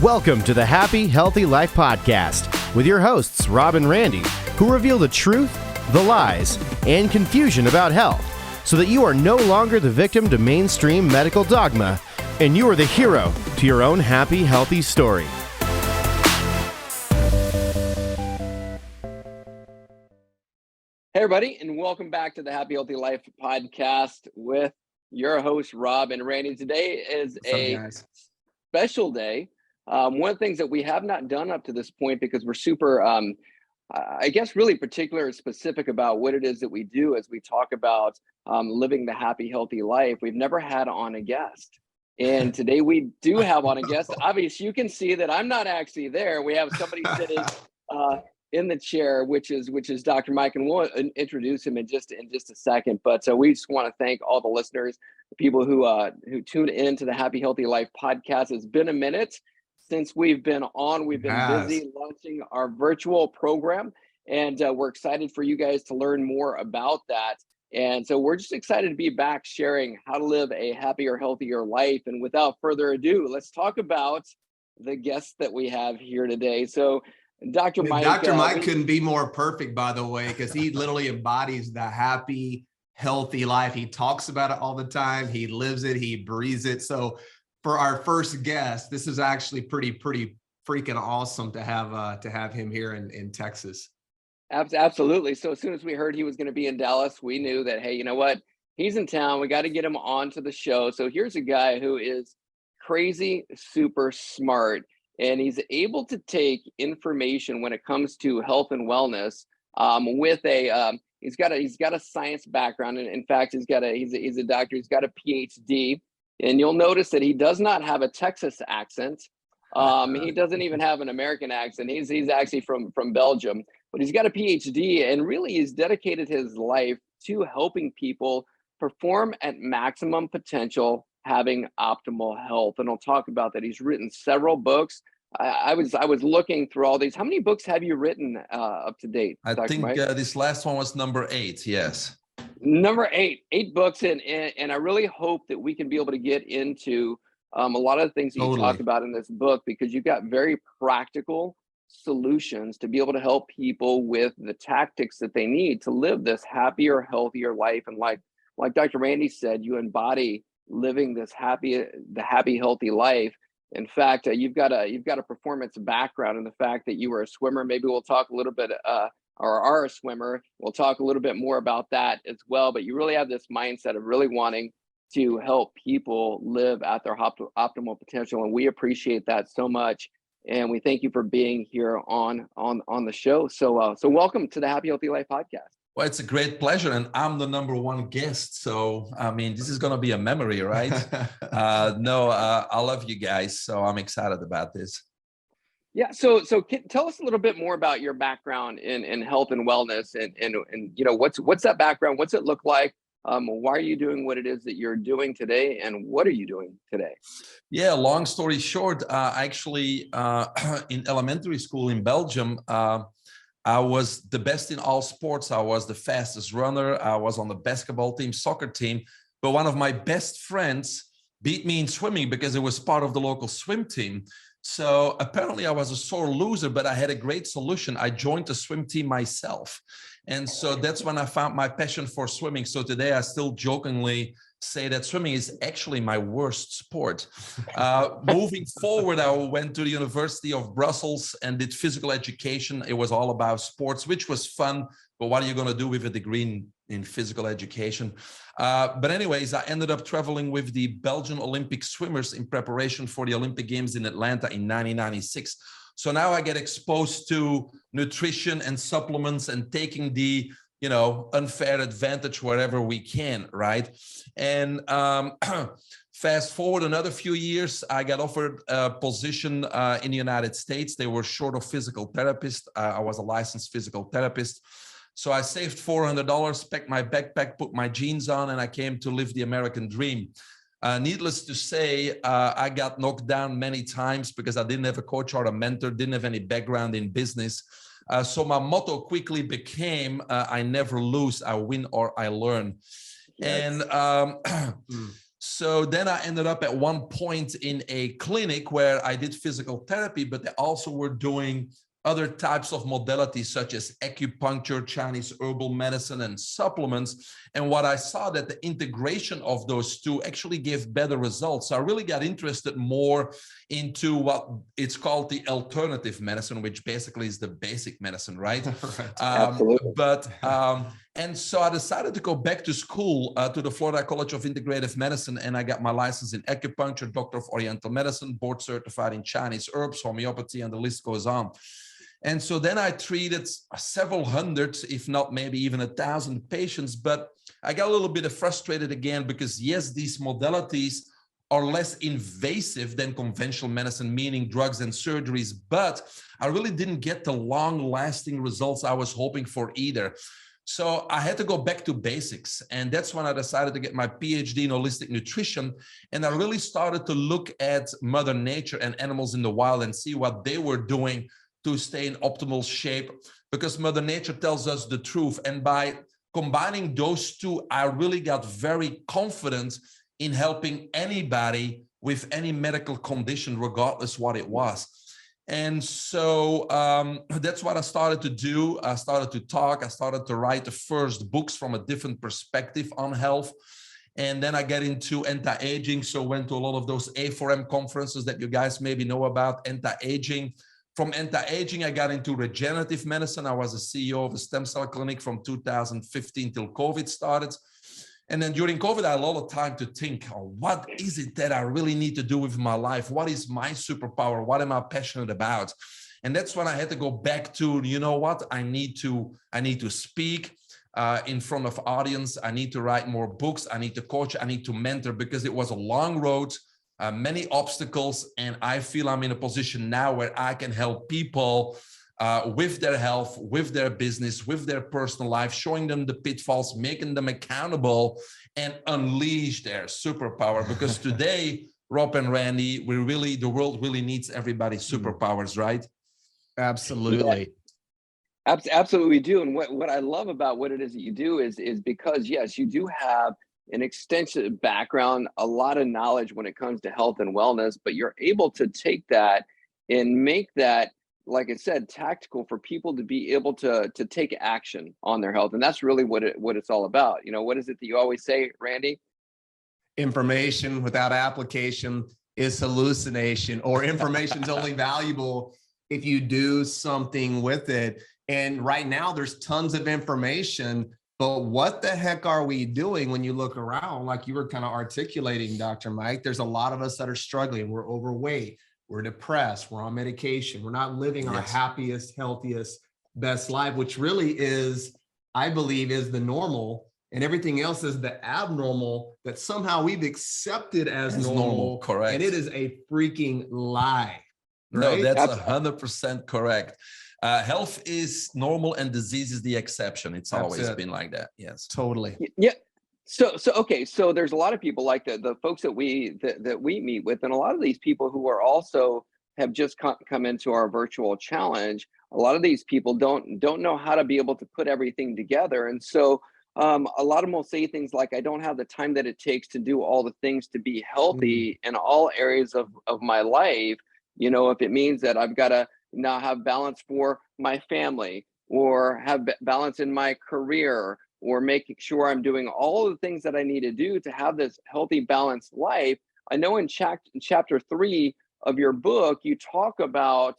Welcome to the Happy, Healthy Life podcast with your hosts, Rob and Randy, who reveal the truth, the lies, and confusion about health so that you are no longer the victim to mainstream medical dogma and you are the hero to your own happy, healthy story. Hey, everybody, and welcome back to the Happy, Healthy Life podcast with your host, Rob and Randy. Today is a special day. One of the things that we have not done up to this point, because we're super, I guess, really particular and specific about what it is that we do as we talk about living the happy, healthy life. We've never had on a guest. And today we do have on a guest. Obviously, you can see that I'm not actually there. We have somebody sitting in the chair, which is Dr. Mike, and we'll introduce him in just a second. But we just want to thank all the listeners, the people who tune into the Happy, Healthy Life podcast. It's been a minute since we've been on. We've been busy launching our virtual program, and we're excited for you guys to learn more about that. And so we're just excited to be back sharing how to live a happier, healthier life. And without further ado, let's talk about the guests that we have here today. So Dr. Mike couldn't be more perfect, by the way, because he literally embodies the happy, healthy life. He talks about it all the time. He lives it. He breathes it. So for our first guest, this is actually pretty freaking awesome to have him here in Texas. Absolutely. So as soon as we heard he was going to be in Dallas, we knew that, hey, you know what? He's in town. We got to get him onto the show. So here's a guy who is crazy, super smart, and he's able to take information when it comes to health and wellness with a he's got a science background, and in fact he's a doctor. He's got a PhD, and you'll notice that he does not have a Texas accent. He doesn't even have an American accent. He's actually from Belgium, but he's got a PhD, and really he's dedicated his life to helping people perform at maximum potential, having optimal health. And I'll talk about that. He's written several books. I was looking through all these. How many books have you written up to date? I think this last one was number 8. Yes. Number 8 books. And I really hope that we can be able to get into a lot of the things that you talk about in this book, because you've got very practical solutions to be able to help people with the tactics that they need to live this happier, healthier life. And like Dr. Randy said, you embody living this happy, healthy life. In fact, you've got a performance background in the fact that you were a swimmer. Maybe we'll talk a little bit, or are a swimmer. We'll talk a little bit more about that as well. But you really have this mindset of really wanting to help people live at their optimal potential, and we appreciate that so much. And we thank you for being here on the show. So welcome to the Happy Healthy Life podcast. Well, it's a great pleasure, and I'm the number 1 guest. So, I mean, this is going to be a memory, right? I love you guys. So I'm excited about this. Yeah. So tell us a little bit more about your background in health and wellness, and you know, what's that background? What's it look like? Why are you doing what it is that you're doing today, and what are you doing today? Yeah, long story short, actually, in elementary school in Belgium, I was the best in all sports. I was the fastest runner. I was on the basketball team, soccer team. But one of my best friends beat me in swimming because it was part of the local swim team. So apparently I was a sore loser, but I had a great solution. I joined the swim team myself. And so that's when I found my passion for swimming. So today I still jokingly say that swimming is actually my worst sport. Moving forward, I went to the University of Brussels and did physical education. It was all about sports, which was fun. But what are you going to do with a degree in physical education? But anyways, I ended up traveling with the Belgian Olympic swimmers in preparation for the Olympic Games in Atlanta in 1996. So now I get exposed to nutrition and supplements and taking the, unfair advantage wherever we can, right? And fast forward another few years, I got offered a position in the United States. They were short of physical therapists. I was a licensed physical therapist. So I saved $400, packed my backpack, put my jeans on, and I came to live the American dream. Needless to say, I got knocked down many times because I didn't have a coach or a mentor, didn't have any background in business. So my motto quickly became, I never lose, I win or I learn. Yes. And So then I ended up at one point in a clinic where I did physical therapy, but they also were doing other types of modalities such as acupuncture, Chinese herbal medicine, and supplements. And what I saw that the integration of those two actually gave better results. So I really got interested more into what it's called the alternative medicine, which basically is the basic medicine, right? Right. Absolutely. And so I decided to go back to school to the Florida College of Integrative Medicine, and I got my license in acupuncture, doctor of Oriental Medicine, board certified in Chinese herbs, homeopathy, and the list goes on. And so then I treated several hundreds, if not maybe even 1,000 patients, but I got a little bit frustrated again because yes, these modalities are less invasive than conventional medicine, meaning drugs and surgeries, but I really didn't get the long-lasting results I was hoping for either. So I had to go back to basics. And that's when I decided to get my PhD in holistic nutrition. And I really started to look at Mother Nature and animals in the wild and see what they were doing to stay in optimal shape, because Mother Nature tells us the truth. And by combining those two, I really got very confident in helping anybody with any medical condition, regardless what it was. And so that's what I started to do. I started to talk. I started to write the first books from a different perspective on health. And then I get into anti-aging. So went to a lot of those A4M conferences that you guys maybe know about, anti-aging. From anti-aging, I got into regenerative medicine. I was a CEO of a stem cell clinic from 2015 till COVID started. And then during COVID, I had a lot of time to think, oh, what is it that I really need to do with my life? What is my superpower? What am I passionate about? And that's when I had to go back to, you know what, I need to speak in front of audience. I need to write more books. I need to coach. I need to mentor, because it was a long road. Many obstacles, and I feel I'm in a position now where I can help people with their health, with their business, with their personal life, showing them the pitfalls, making them accountable, and unleash their superpower. Because today, Rob and Randy, the world really needs everybody's superpowers, right? Absolutely. Yeah. Absolutely do. And what I love about what it is that you do is because, yes, you do have an extensive background, a lot of knowledge when it comes to health and wellness, but you're able to take that and make that, like I said, tactical for people to be able to take action on their health. And that's really what it's all about. You know, what is it that you always say, Randy? Information without application is hallucination, or information is only valuable if you do something with it. And right now there's tons of information, but what the heck are we doing when you look around? Like you were kind of articulating, Dr. Mike, there's a lot of us that are struggling. We're overweight, we're depressed, we're on medication, we're not living our happiest, healthiest, best life, which really is, I believe, is the normal, and everything else is the abnormal that somehow we've accepted as normal. Correct. And it is a freaking lie. Right? No, that's 100% correct. Health is normal and disease is the exception. It's always been like that. Yes, totally. Yeah. So okay. So there's a lot of people like the folks that we meet with, and a lot of these people who are also have just come into our virtual challenge. A lot of these people don't know how to be able to put everything together, and so a lot of them will say things like, "I don't have the time that it takes to do all the things to be healthy in all areas of my life." You know, if it means that I've got to now have balance for my family, or have balance in my career, or making sure I'm doing all of the things that I need to do to have this healthy, balanced life. I know in chapter 3 of your book, you talk about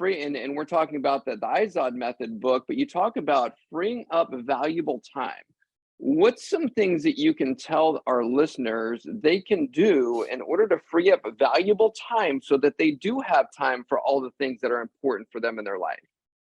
and we're talking about the Izod Method book, but you talk about freeing up valuable time. What's some things that you can tell our listeners they can do in order to free up valuable time so that they do have time for all the things that are important for them in their life?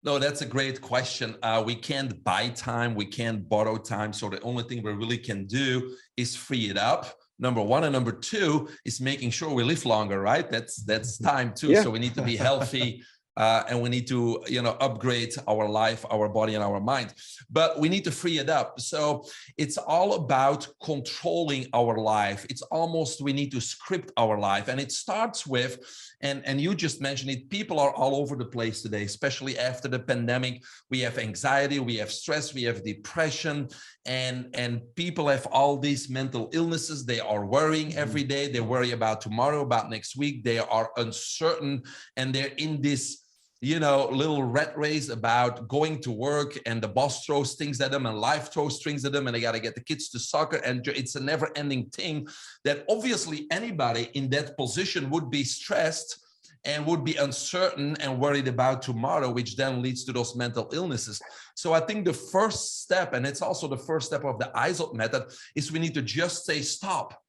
No, that's a great question. We can't buy time. We can't borrow time. So the only thing we really can do is free it up. Number one. And number two is making sure we live longer, right? That's time too. Yeah. So we need to be healthy and we need to, upgrade our life, our body, and our mind. But we need to free it up. So it's all about controlling our life. It's almost, we need to script our life. And it starts with, and you just mentioned it, people are all over the place today, especially after the pandemic. We have anxiety, we have stress, we have depression, and people have all these mental illnesses. They are worrying every day. They worry about tomorrow, about next week. They are uncertain, and they're in this little rat race about going to work, and the boss throws things at them and life throws things at them, and they got to get the kids to soccer, and it's a never ending thing that obviously anybody in that position would be stressed and would be uncertain and worried about tomorrow, which then leads to those mental illnesses. So I think the first step, and it's also the first step of the Izod method, is we need to just say, stop.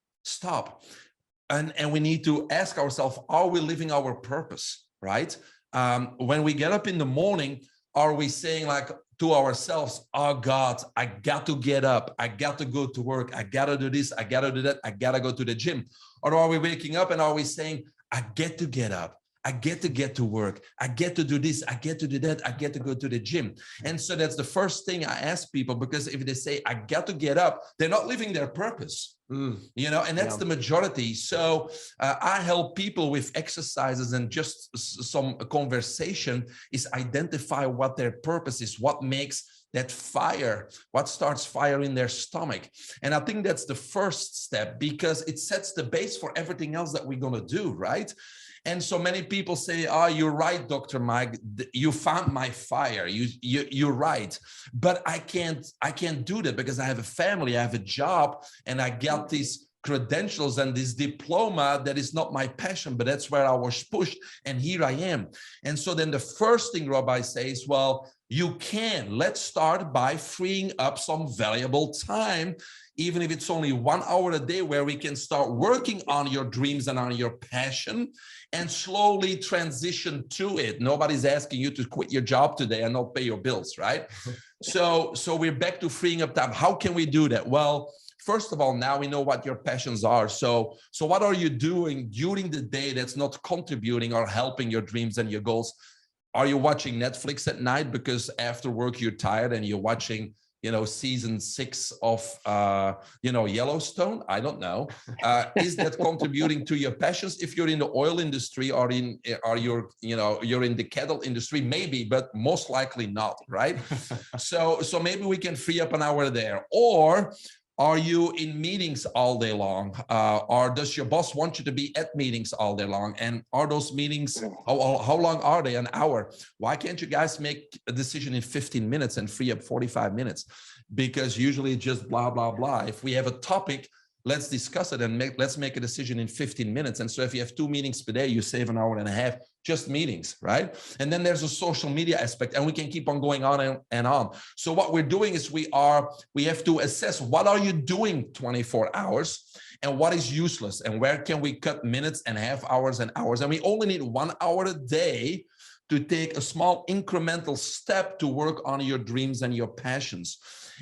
And we need to ask ourselves, are we living our purpose, right? When we get up in the morning, are we saying like to ourselves, oh God, I got to get up, I got to go to work, I got to do this, I got to do that, I got to go to the gym? Or are we waking up and are we saying, I get to get up, I get to work, I get to do this, I get to do that, I get to go to the gym? And so that's the first thing I ask people, because if they say, I got to get up, they're not living their purpose. And that's the majority. So I help people with exercises and just some conversation is identify what their purpose is, what makes that fire, what starts fire in their stomach. And I think that's the first step, because it sets the base for everything else that we're going to do, right? And so many people say, oh, you're right, Dr. Mike, you found my fire. You're right. But I can't do that because I have a family, I have a job, and I got these credentials and this diploma that is not my passion, but that's where I was pushed, and here I am. And so then the first thing, Rob, I say is, well, let's start by freeing up some valuable time, even if it's only 1 hour a day, where we can start working on your dreams and on your passion and slowly transition to it. Nobody's asking you to quit your job today and not pay your bills, right? So we're back to freeing up time. How can we do that? Well, first of all, now we know what your passions are. So what are you doing during the day that's not contributing or helping your dreams and your goals? Are you watching Netflix at night because after work you're tired and you're watching, season 6 of, Yellowstone? I don't know. Is that contributing to your passions? If you're in the oil industry or you're in the cattle industry, maybe, but most likely not, right? So maybe we can free up an hour there. Or are you in meetings all day long? Or does your boss want you to be at meetings all day long? And are those meetings, how long are they? An hour? Why can't you guys make a decision in 15 minutes and free up 45 minutes? Because usually it's just blah, blah, blah. If we have a topic, let's discuss it and let's make a decision in 15 minutes. And so if you have 2 meetings per day, you save an hour and a half, just meetings, right? And then there's a social media aspect, and we can keep on going on and on. So what we're doing is we have to assess, what are you doing 24 hours and what is useless, and where can we cut minutes and half hours and hours? And we only need 1 hour a day to take a small incremental step to work on your dreams and your passions.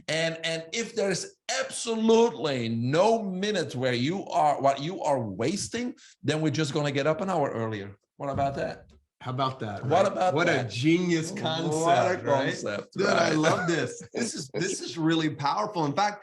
And if there's absolutely no minute where what you are wasting, then we're just going to get up an hour earlier. What about that? How about that? Right? What about what that? A genius concept! What a concept! Right? Dude, right? I love this. This is really powerful. In fact,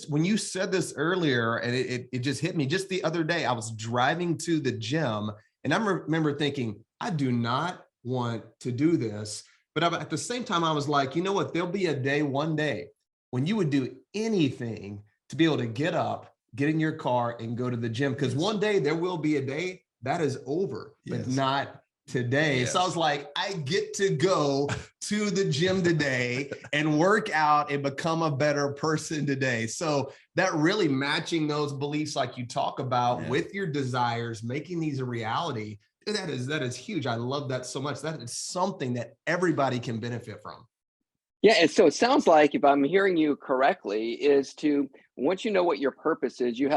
when you said this earlier, and it just hit me. Just the other day, I was driving to the gym, and I remember thinking, I do not want to do this, but at the same time, I was like, you know what? There'll be one day when you would do anything to be able to get up, get in your car, and go to the gym. Because one day there will be a day that is over, but not today. Yes. So I was like, I get to go to the gym today and work out and become a better person today. So that really matching those beliefs like you talk about with your desires, making these a reality, that is huge. I love that so much. That is something that everybody can benefit from. Yeah, and so it sounds like, if I'm hearing you correctly, is to, once you know what your purpose is, you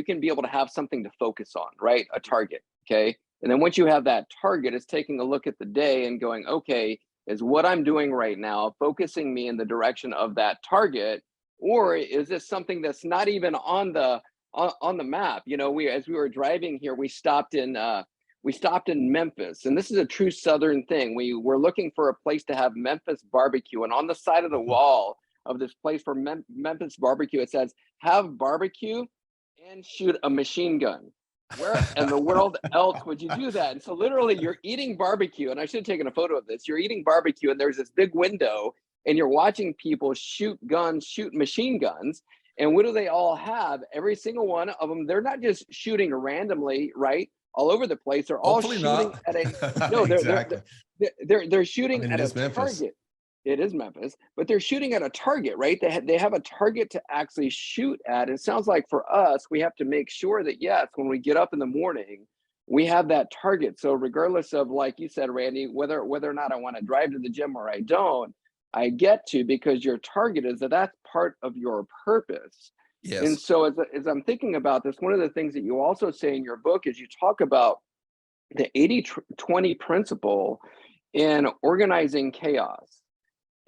can be able to have something to focus on, right? A target, okay? And then once you have that target, it's taking a look at the day and going, okay, is what I'm doing right now focusing me in the direction of that target, or is this something that's not even on the map? As we were driving here, we stopped in we stopped in Memphis, and this is a true Southern thing. We were looking for a place to have Memphis barbecue, and on the side of the wall of this place for Memphis barbecue, it says, have barbecue and shoot a machine gun. Where in the world else would you do that? And so literally you're eating barbecue, and I should have taken a photo of this. You're eating barbecue, and there's this big window, and you're watching people shoot guns, shoot machine guns. And what do they all have? Every single one of them, they're not just shooting randomly, right? All over the place. They're all Hopefully shooting not. at a no, Exactly. they're shooting at a Memphis. target. It is Memphis, but they're shooting at a target, right? They have a target to actually shoot at. It sounds like for us, we have to make sure that, yes, when we get up in the morning, we have that target. So regardless of, like you said, Randy, whether or not I want to drive to the gym or I don't, I get to, because your target is that's part of your purpose. Yes. And so as I'm thinking about this, one of the things that you also say in your book is you talk about the 80-20 principle in organizing chaos.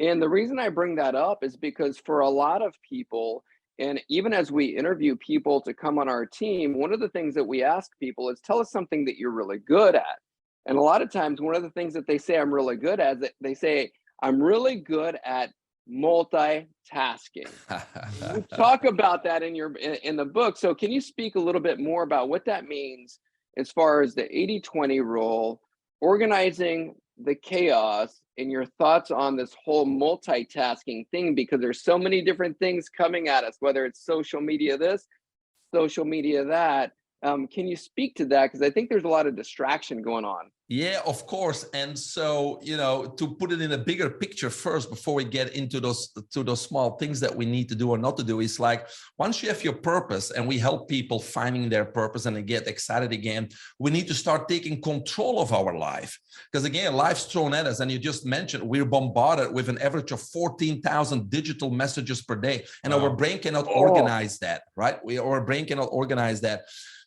And the reason I bring that up is because for a lot of people, and even as we interview people to come on our team, one of the things that we ask people is, tell us something that you're really good at. And a lot of times, one of the things that they say I'm really good at, they say, I'm really good at multitasking. You talk about that in the book. So can you speak a little bit more about what that means as far as the 80-20 rule, organizing the chaos, and your thoughts on this whole multitasking thing? Because there's so many different things coming at us, whether it's social media this, social media that. Can you speak to that? Because I think there's a lot of distraction going on. Yeah, of course. And so, to put it in a bigger picture first, before we get into those small things that we need to do or not to do, is like, once you have your purpose, and we help people finding their purpose and they get excited again, we need to start taking control of our life. Because again, life's thrown at us, and you just mentioned we're bombarded with an average of 14,000 digital messages per day, and our brain cannot organize that, right? Our brain cannot organize that.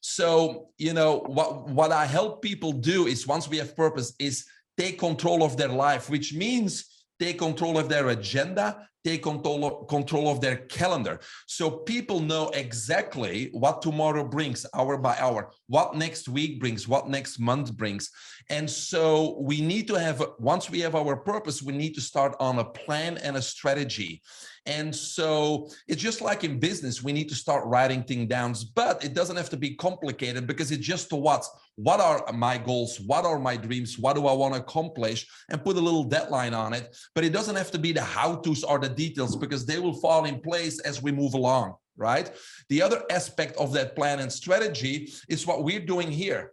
So, what I help people do is, once we have purpose, is take control of their life, which means take control of their agenda, take control of their calendar. So people know exactly what tomorrow brings, hour by hour, what next week brings, what next month brings. And so we need to have, once we have our purpose, we need to start on a plan and a strategy. And so it's just like in business, we need to start writing things down, but it doesn't have to be complicated, because it's just what are my goals? What are my dreams? What do I want to accomplish? And put a little deadline on it. But it doesn't have to be the how-tos or the details, because they will fall in place as we move along, right? The other aspect of that plan and strategy is what we're doing here.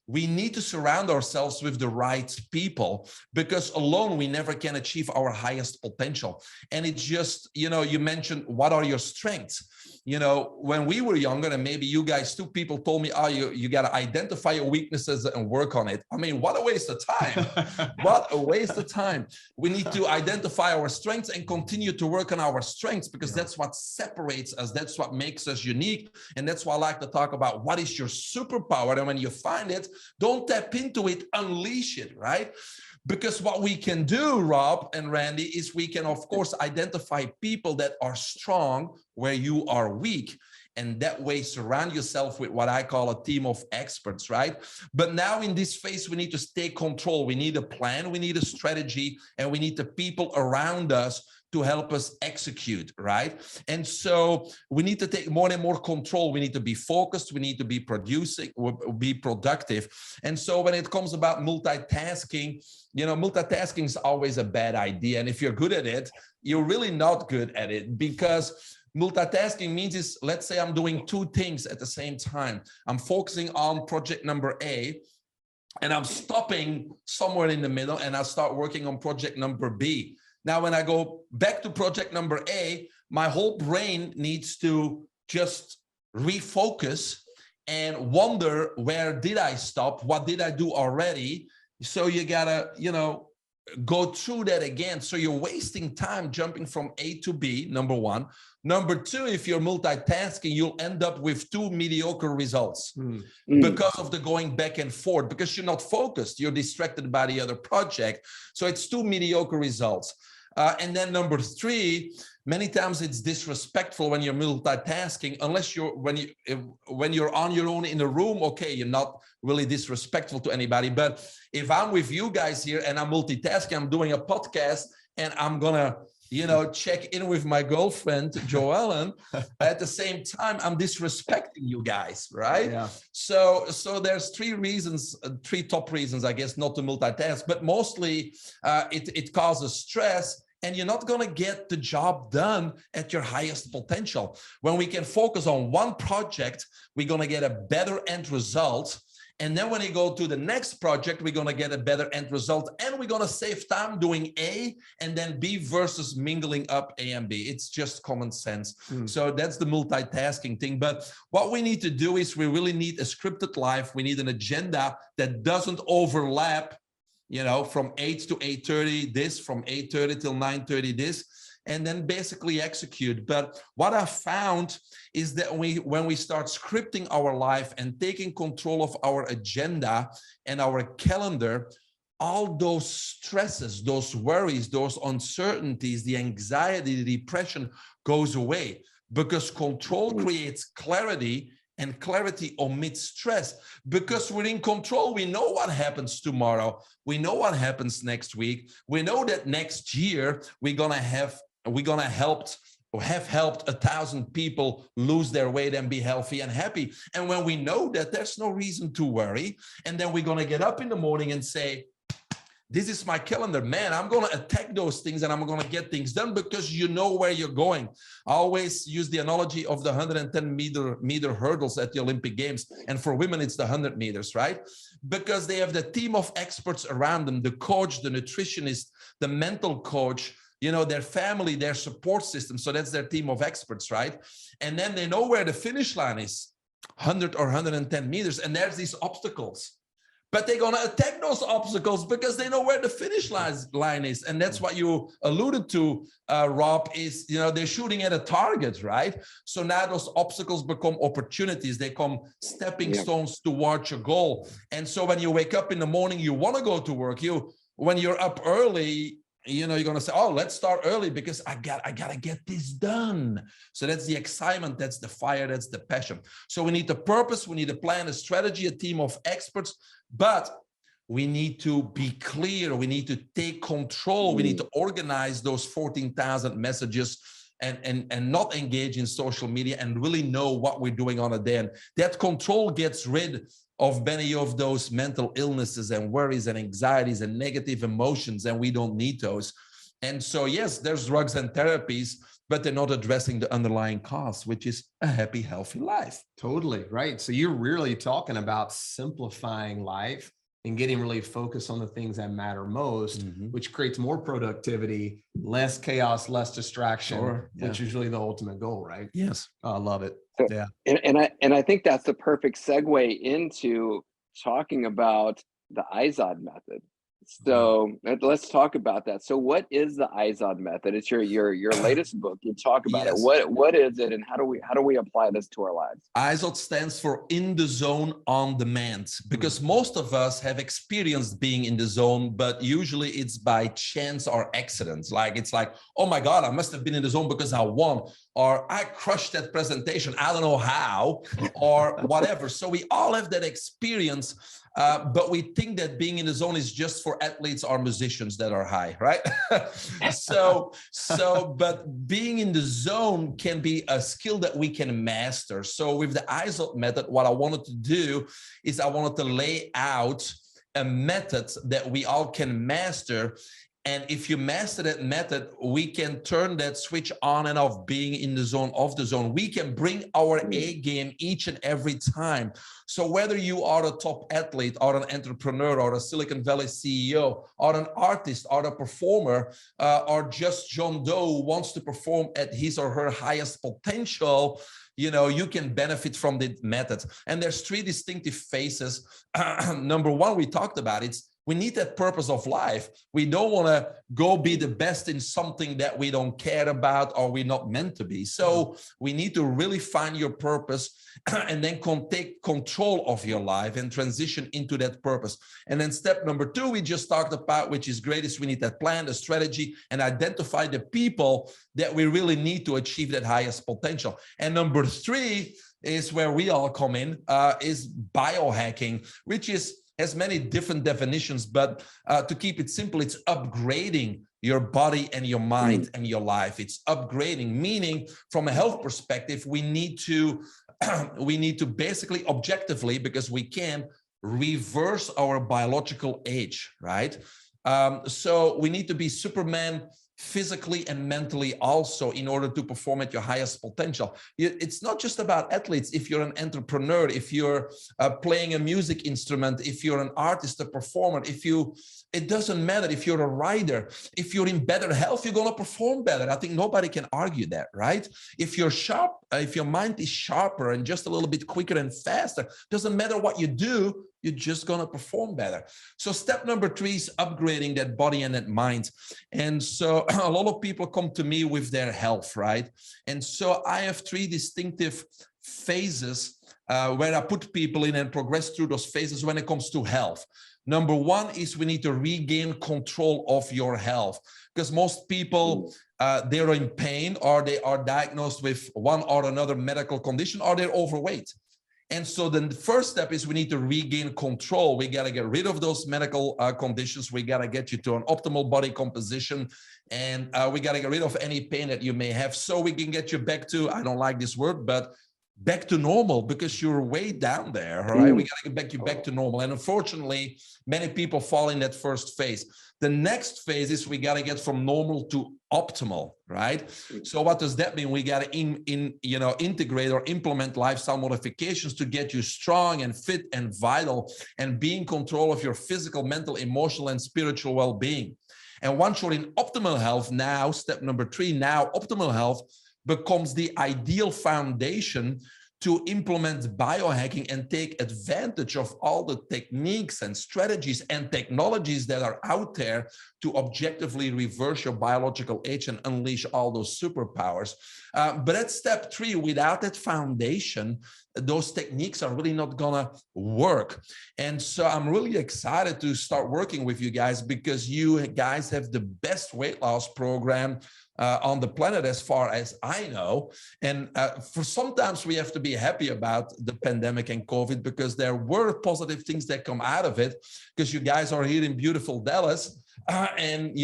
We need to surround ourselves with the right people, because alone we never can achieve our highest potential. And it's just, you mentioned, what are your strengths? When we were younger, and maybe you guys too, people told me, you got to identify your weaknesses and work on it. I mean, what a waste of time. What a waste of time. We need to identify our strengths and continue to work on our strengths, because that's what separates us. That's what makes us unique. And that's why I like to talk about, what is your superpower? And when you find it, don't tap into it, unleash it, right? Because what we can do, Rob and Randy, is we can, of course, identify people that are strong where you are weak. And that way, surround yourself with what I call a team of experts, right? But now in this phase, we need to take control. We need a plan, we need a strategy, and we need the people around us to help us execute, right? And so we need to take more and more control. We need to be focused. We need to be be productive. And so when it comes about multitasking, multitasking is always a bad idea. And if you're good at it, you're really not good at it, because multitasking means let's say I'm doing two things at the same time. I'm focusing on project number A, and I'm stopping somewhere in the middle, and I start working on project number B. Now, when I go back to project number A, my whole brain needs to just refocus and wonder, where did I stop? What did I do already? So you gotta, go through that again. So you're wasting time jumping from A to B, number one. Number two, if you're multitasking, you'll end up with two mediocre results because of the going back and forth, because you're not focused. You're distracted by the other project. So it's two mediocre results. And then number three, Many times it's disrespectful when you're multitasking, unless when you're on your own in a room, okay, you're not really disrespectful to anybody. But if I'm with you guys here and I'm multitasking, I'm doing a podcast and I'm gonna, check in with my girlfriend, Joellen, at the same time, I'm disrespecting you guys, right? Yeah. So there's three top reasons, I guess, not to multitask, but mostly it causes stress, and you're not going to get the job done at your highest potential. When we can focus on one project, we're going to get a better end result. And then when you go to the next project, we're going to get a better end result, and we're going to save time doing A and then B versus mingling up A and B. It's just common sense. So that's the multitasking thing. But what we need to do is we really need a scripted life. We need an agenda that doesn't overlap, from 8 to 8:30 this, from 8:30 till 9:30 this, and then basically execute. But what I found is that when we start scripting our life and taking control of our agenda and our calendar, all those stresses, those worries, those uncertainties, the anxiety, the depression goes away, because control creates clarity, and clarity omits stress. Because we're in control, we know what happens tomorrow. We know what happens next week. We know that next year we're gonna have helped 1,000 people lose their weight and be healthy and happy. And when we know that, there's no reason to worry. And then we're gonna get up in the morning and say, this is my calendar, man. I'm going to attack those things and I'm going to get things done, because you know where you're going. I always use the analogy of the 110 meter hurdles at the Olympic Games. And for women, it's the 100 meters, right? Because they have the team of experts around them, the coach, the nutritionist, the mental coach, their family, their support system. So that's their team of experts, right? And then they know where the finish line is, 100 or 110 meters. And there's these obstacles. But they're going to attack those obstacles because they know where the finish line is. And that's what you alluded to, Rob, is, they're shooting at a target, right? So now those obstacles become opportunities. They become stepping stones towards your goal. And so when you wake up in the morning, you want to go to work. When you're up early, you're going to say, oh, let's start early because I got to get this done. So that's the excitement, that's the fire, that's the passion. So we need the purpose, we need a plan, a strategy, a team of experts, but we need to be clear. We need to take control. We need to organize those 14,000 messages and not engage in social media and really know what we're doing on a day. And that control gets rid of many of those mental illnesses and worries and anxieties and negative emotions, and we don't need those. And so, yes, there's drugs and therapies, but they're not addressing the underlying cause, which is a happy, healthy life. Totally, right. So you're really talking about simplifying life and getting really focused on the things that matter most, which creates more productivity, less chaos, less distraction, which is really the ultimate goal, right? Yes. I love it. Yeah. And I think that's the perfect segue into talking about the Izod method. So let's talk about that. So what is the Izod method? It's your latest book. You talk about it. What is it, and how do we apply this to our lives? Izod stands for in the zone on demand, because most of us have experienced being in the zone, but usually it's by chance or accident. It's like, oh my God, I must have been in the zone because I won, or I crushed that presentation, I don't know how, or whatever. So we all have that experience. But we think that being in the zone is just for athletes or musicians that are high, right? But being in the zone can be a skill that we can master. So with the Izod method, what I wanted to do is I wanted to lay out a method that we all can master. And if you master that method, we can turn that switch on and off, being in the zone, off the zone. We can bring our A game each and every time. So whether you are a top athlete or an entrepreneur or a Silicon Valley CEO or an artist or a performer or just John Doe who wants to perform at his or her highest potential, you can benefit from the method. And there's three distinctive phases. Number one, we talked about, it's We need that purpose of life. We don't want to go be the best in something that we don't care about or we're not meant to be. So we need to really find your purpose and then take control of your life and transition into that purpose. And then step number 2, we just talked about, which is great, is we need that plan, the strategy, and identify the people that we really need to achieve that highest potential. And number 3 is where we all come in, is biohacking, which has many different definitions, but to keep it simple, it's upgrading your body and your mind and your life. It's upgrading, meaning from a health perspective, we need to basically objectively, because we can, reverse our biological age, right? So we need to be Superman physically and mentally also in order to perform at your highest potential. It's not just about athletes. If you're an entrepreneur, if you're playing a music instrument, if you're an artist, a performer, it doesn't matter. If you're a writer, if you're in better health, you're going to perform better. I think nobody can argue that, right? If you're sharp, if your mind is sharper and just a little bit quicker and faster, doesn't matter what you do, you're just going to perform better. So step number 3 is upgrading that body and that mind. And so a lot of people come to me with their health, right? And so I have 3 distinctive phases where I put people in and progress through those phases when it comes to health. Number 1 is we need to regain control of your health, because most people, they're in pain, or they are diagnosed with one or another medical condition, or they're overweight. And so the first step is we need to regain control. We got to get rid of those medical conditions. We got to get you to an optimal body composition, and we got to get rid of any pain that you may have, so we can get you back to, I don't like this word, but back to normal, because you're way down there, right? We got to get you back to normal. And unfortunately, many people fall in that first phase. The next phase is we got to get from normal to optimal, right? So what does that mean? We got to integrate or implement lifestyle modifications to get you strong and fit and vital and be in control of your physical, mental, emotional, and spiritual well-being. And once you're in optimal health, now step number 3, now optimal health becomes the ideal foundation to implement biohacking and take advantage of all the techniques and strategies and technologies that are out there to objectively reverse your biological age and unleash all those superpowers. But at step 3, without that foundation, those techniques are really not gonna work. And so I'm really excited to start working with you guys, because you guys have the best weight loss program on the planet, as far as I know. And for sometimes we have to be happy about the pandemic and COVID, because there were positive things that come out of it, because you guys are here in beautiful Dallas. And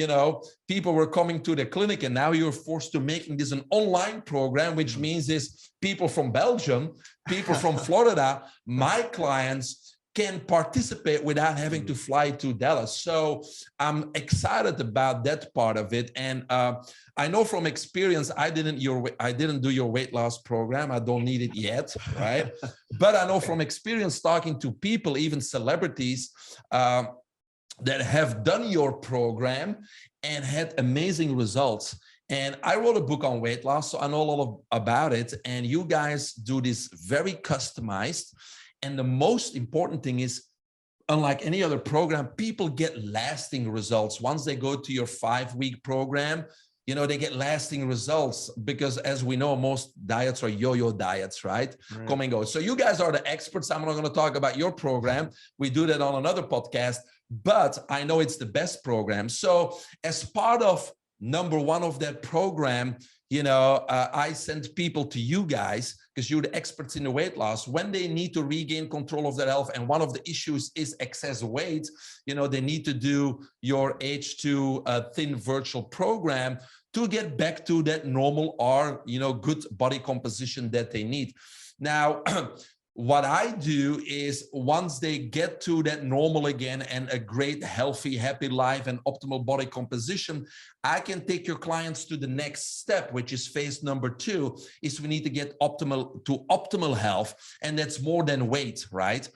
people were coming to the clinic, and now you're forced to making this an online program, which means is people from Belgium, people from Florida, my clients can participate without having to fly to Dallas. So I'm excited about that part of it. And I know from experience, I didn't do your weight loss program. I don't need it yet, right? But I know from experience talking to people, even celebrities, that have done your program and had amazing results. And I wrote a book on weight loss, so I know a lot about it. And you guys do this very customized. And the most important thing is, unlike any other program, people get lasting results. Once they go to your 5-week program, they get lasting results, because as we know, most diets are yo-yo diets, right? Come and go. So you guys are the experts. I'm not going to talk about your program. We do that on another podcast, but I know it's the best program. So as part of number 1 of that program, I send people to you guys, because you're the experts in the weight loss, when they need to regain control of their health. And one of the issues is excess weight. They need to do your H2 Thin Virtual program to get back to that normal or, good body composition that they need. Now, what I do is, once they get to that normal again and a great, healthy, happy life and optimal body composition, I can take your clients to the next step, which is phase number 2, is we need to get optimal health. And that's more than weight, right?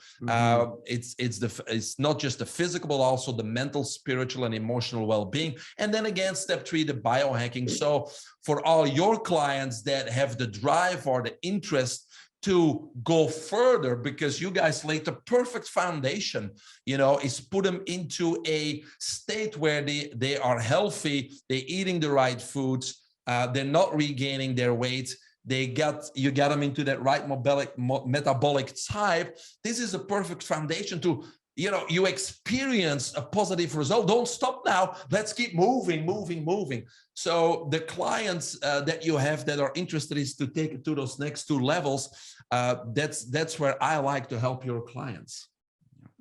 It's not just the physical, but also the mental, spiritual, and emotional well-being. And then again, step 3, the biohacking. So for all your clients that have the drive or the interest to go further, because you guys laid the perfect foundation, is put them into a state where they are healthy, they're eating the right foods, they're not regaining their weight, you got them into that right metabolic type. This is a perfect foundation to, you experience a positive result. Don't stop now. Let's keep moving. So the clients that you have that are interested is to take it to those next two levels. That's where I like to help your clients.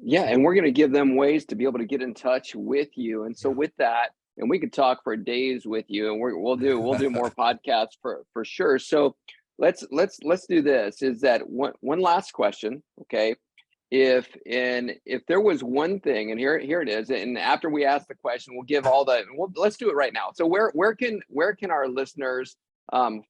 Yeah, and we're going to give them ways to be able to get in touch with you. And so with that, and we could talk for days with you, and we'll do more podcasts for sure. So let's do this. Is that one last question? Okay. If there was one thing, and here it is, and after we ask the question, we'll give let's do it right now. So where can our listeners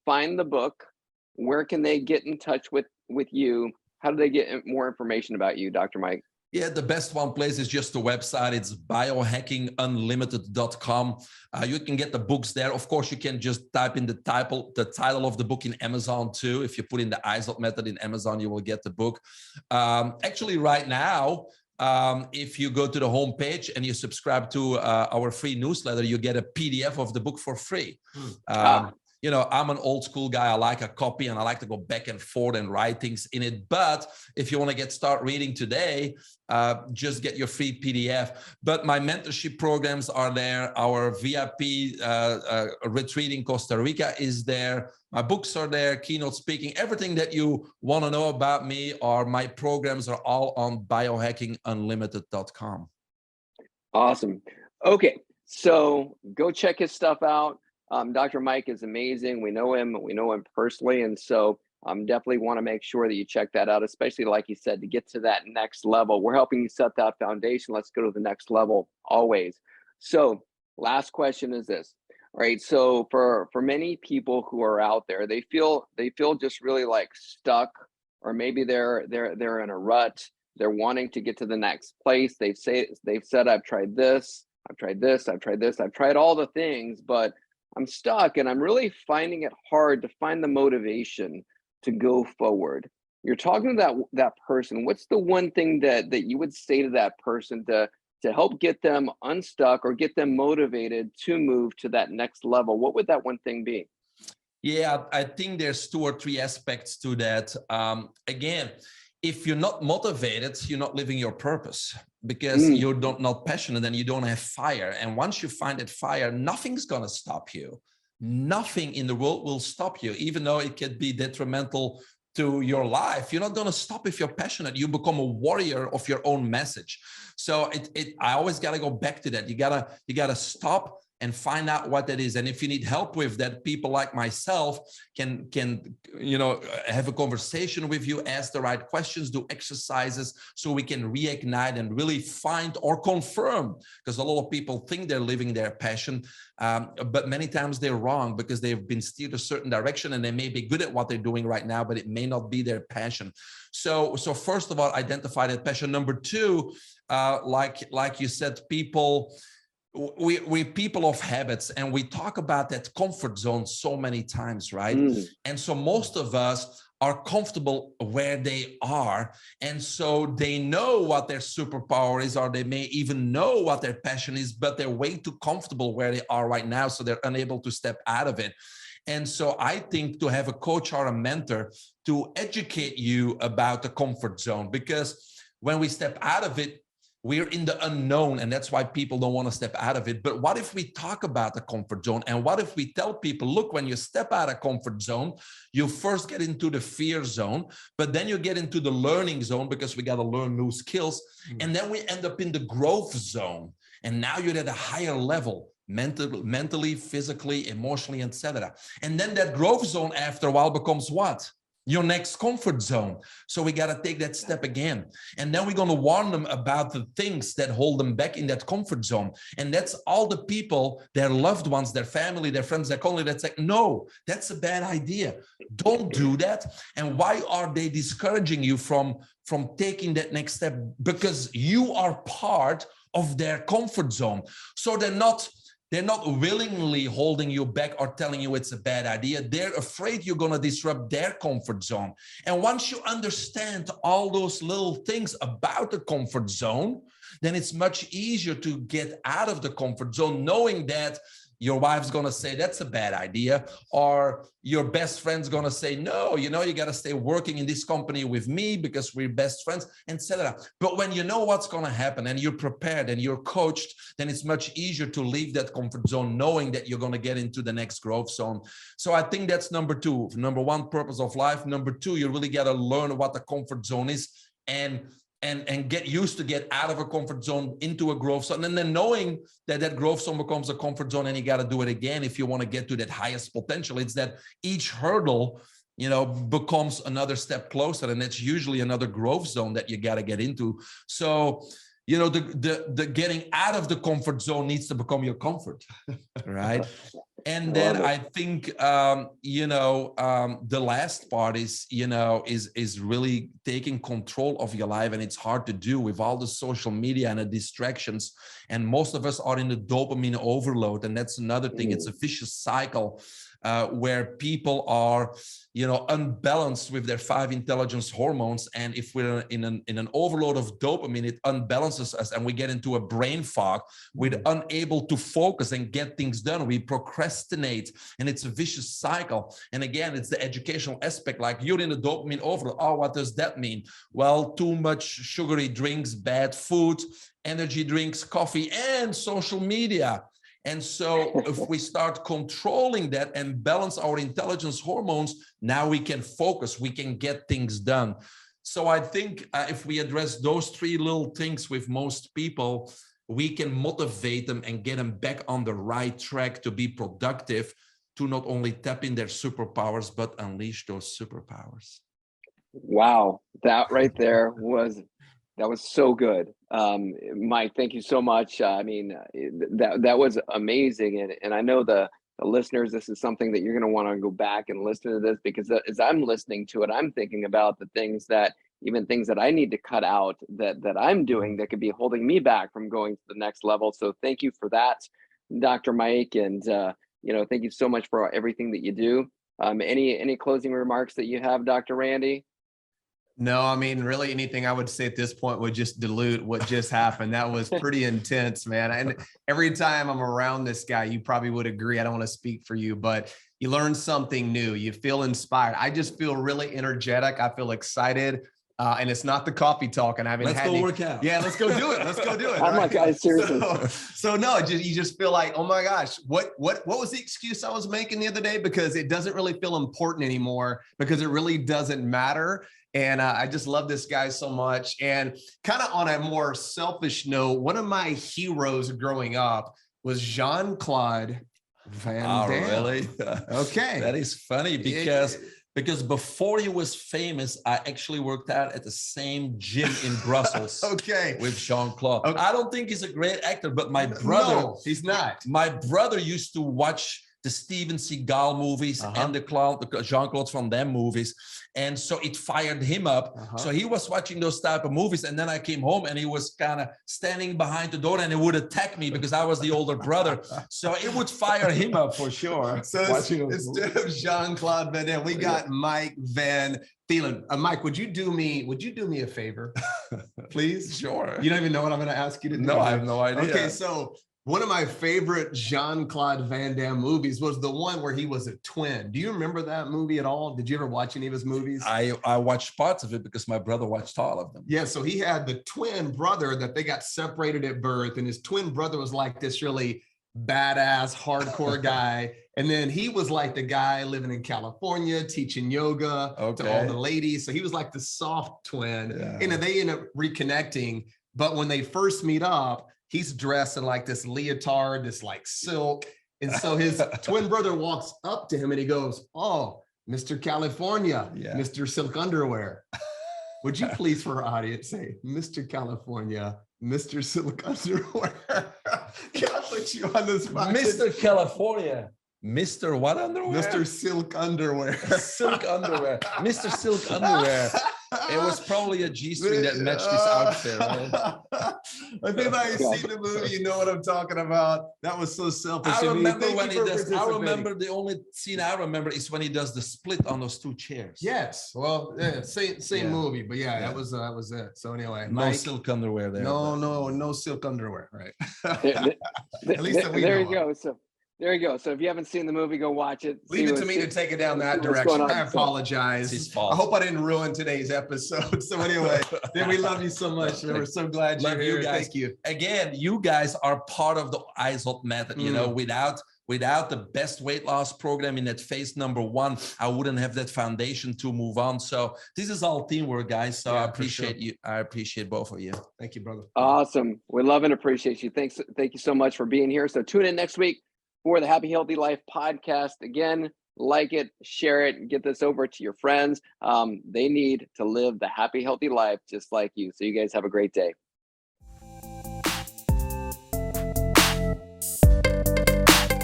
find the book? Where can they get in touch with you? How do they get more information about you, Dr. Mike? Yeah, the best one place is just the website. It's biohackingunlimited.com. You can get the books there. Of course, you can just type in the title of the book in Amazon too. If you put in the Izod Method in Amazon, you will get the book. Actually, right now, if you go to the homepage and you subscribe to our free newsletter, you get a PDF of the book for free. I'm an old school guy. I like a copy and I like to go back and forth and write things in it. But if you want to start reading today, just get your free PDF. But my mentorship programs are there. Our VIP retreat in Costa Rica is there. My books are there, keynote speaking, everything that you want to know about me or my programs are all on biohackingunlimited.com. Awesome. Okay, so go check his stuff out. Dr. Mike is amazing. We know him personally. And so definitely want to make sure that you check that out, especially like you said, to get to that next level. We're helping you set that foundation. Let's go to the next level always. So last question is this. All right. So for many people who are out there, they feel just really like stuck, or maybe they're in a rut. They're wanting to get to the next place. They've said, I've tried this, I've tried all the things, but I'm stuck and I'm really finding it hard to find the motivation to go forward. You're talking to that person. What's the one thing that you would say to that person to help get them unstuck or get them motivated to move to that next level? What would that one thing be? Yeah, I think there's 2 or 3 aspects to that. Again, if you're not motivated, you're not living your purpose, because you're not passionate and you don't have fire. And once you find that fire, nothing's going to stop you. Nothing in the world will stop you, even though it could be detrimental to your life. You're not going to stop if you're passionate. You become a warrior of your own message. So I always got to go back to that. You gotta stop and find out what that is. And if you need help with that, people like myself can have a conversation with you, ask the right questions, do exercises so we can reignite and really find or confirm, because a lot of people think they're living their passion, but many times they're wrong, because they've been steered a certain direction and they may be good at what they're doing right now, but it may not be their passion. So first of all, identify that passion. Number 2, like you said, we're people of habits, and we talk about that comfort zone so many times, right? And so most of us are comfortable where they are, and so they know what their superpower is, or they may even know what their passion is, but they're way too comfortable where they are right now, so they're unable to step out of it. And so I think to have a coach or a mentor to educate you about the comfort zone, because when we step out of it, we're in the unknown, and that's why people don't want to step out of it. But what if we talk about the comfort zone? And what if we tell people, look, when you step out of comfort zone, you first get into the fear zone, but then you get into the learning zone, because we got to learn new skills. And then we end up in the growth zone. And now you're at a higher level, mentally, physically, emotionally, etc. And then that growth zone after a while becomes what? Your next comfort zone. So we got to take that step again. And then we're going to warn them about the things that hold them back in that comfort zone. And that's all the people, their loved ones, their family, their friends, their colleagues, that say, no, that's a bad idea. Don't do that. And why are they discouraging you from taking that next step? Because you are part of their comfort zone. So they're not They're not willingly holding you back or telling you it's a bad idea. They're afraid you're going to disrupt their comfort zone. And once you understand all those little things about the comfort zone, then it's much easier to get out of the comfort zone, knowing that your wife's going to say that's a bad idea, or your best friend's going to say, no, you got to stay working in this company with me because we're best friends, etc. But when you know what's going to happen and you're prepared and you're coached, then it's much easier to leave that comfort zone, knowing that you're going to get into the next growth zone. So I think that's number two. Number one, purpose of life. Number two, you really got to learn what the comfort zone is and get used to get out of a comfort zone into a growth zone. And then knowing that that growth zone becomes a comfort zone and you got to do it again if you want to get to that highest potential. It's that each hurdle, becomes another step closer. And that's usually another growth zone that you got to get into. So, the getting out of the comfort zone needs to become your comfort, right? And then I think, the last part is really taking control of your life. And it's hard to do with all the social media and the distractions. And most of us are in the dopamine overload. And that's another thing. It's a vicious cycle where people are, unbalanced with their 5 intelligence hormones. And if we're in an overload of dopamine, it unbalances us and we get into a brain fog. We're unable to focus and get things done. We procrastinate, and it's a vicious cycle. And again, it's the educational aspect. Like, you're in a dopamine overload. Oh, what does that mean? Well, too much sugary drinks, bad food, energy drinks, coffee, and social media. And so if we start controlling that and balance our intelligence hormones, now we can focus, we can get things done. So I think if we address those 3 little things with most people, we can motivate them and get them back on the right track to be productive, to not only tap in their superpowers, but unleash those superpowers. Wow, that right there was so good. Mike, thank you so much. That was amazing. And I know the listeners, this is something that you're going to want to go back and listen to this, because as I'm listening to it, I'm thinking about the things that I need to cut out that I'm doing that could be holding me back from going to the next level. So thank you for that, Dr. Mike. And, thank you so much for everything that you do. Any closing remarks that you have, Dr. Randy? No, really anything I would say at this point would just dilute what just happened. That was pretty intense, man. And every time I'm around this guy, you probably would agree. I don't want to speak for you, but you learn something new. You feel inspired. I just feel really energetic. I feel excited. And it's not the coffee talk. And let's go work out. Yeah, let's go do it. Let's go do it. I'm like, guys, seriously. So no, you just feel like, oh my gosh, what was the excuse I was making the other day? Because it doesn't really feel important anymore, because it really doesn't matter. And I just love this guy so much. And kind of on a more selfish note, one of my heroes growing up was Jean-Claude Van Damme. Oh, really? Okay. That is funny because before he was famous, I actually worked out at the same gym in Brussels. Okay. With Jean-Claude. Okay. I don't think he's a great actor, but my brother, no, he's not. My brother used to watch the Steven Seagal movies and the Jean-Claude Van Damme movies. And so it fired him up. So he was watching those type of movies. And then I came home and he was kind of standing behind the door and he would attack me because I was the older brother. So it would fire him up for sure. So instead of Jean-Claude Van Damme, we got Mike Van Thielen. Mike, would you do me a favor, please? Sure. You don't even know what I'm going to ask you to do. No, I have no idea. Okay, so one of my favorite Jean-Claude Van Damme movies was the one where he was a twin. Do you remember that movie at all? Did you ever watch any of his movies? I watched parts of it because my brother watched all of them. Yeah, so he had the twin brother that they got separated at birth, and his twin brother was like this really badass, hardcore guy. And then he was like the guy living in California, teaching yoga to all the ladies. So he was like the soft twin. Yeah. And they end up reconnecting. But when they first meet up, he's dressed in like this leotard, this like silk. And so his twin brother walks up to him and he goes, "Oh, Mr. California, Mr. Silk Underwear." Would you please, for our audience, say, "Mr. California, Mr. Silk Underwear"? Can I put you on the spot? Mr. California. Mr. what underwear? Mr. Silk Underwear. Silk Underwear. Mr. Silk Underwear. It was probably a G-string that matched this outfit, right? If anybody's seen the movie, you know what I'm talking about. That was so selfish. I remember when he does. I participating. remember the only scene I remember is when he does the split on those two chairs. Yes. Well, yeah, same movie, but yeah, that was it. So anyway, No Mike, silk underwear there. no silk underwear, right? At least there you go. So there you go. So if you haven't seen the movie, go watch it. Leave it to me to take it down that direction. I apologize. It's his fault. I hope I didn't ruin today's episode. So anyway, then we love you so much. We're so glad you're here. Guys. Thank you. Again, you guys are part of the Izod Method. You know, without the best weight loss program in that phase number 1, I wouldn't have that foundation to move on. So this is all teamwork, guys. So I appreciate you. I appreciate both of you. Thank you, brother. Awesome. We love and appreciate you. Thank you so much for being here. So tune in next week for the Happy Healthy Life podcast. Again, like it, share it, and get this over to your friends. They need to live the happy, healthy life just like you. So you guys have a great day.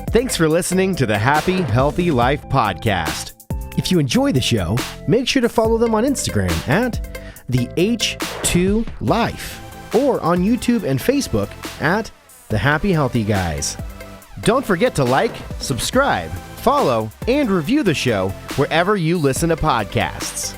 Thanks for listening to the Happy Healthy Life podcast. If you enjoy the show, make sure to follow them on Instagram at the H2 Life or on YouTube and Facebook at the Happy Healthy Guys. Don't forget to like, subscribe, follow, and review the show wherever you listen to podcasts.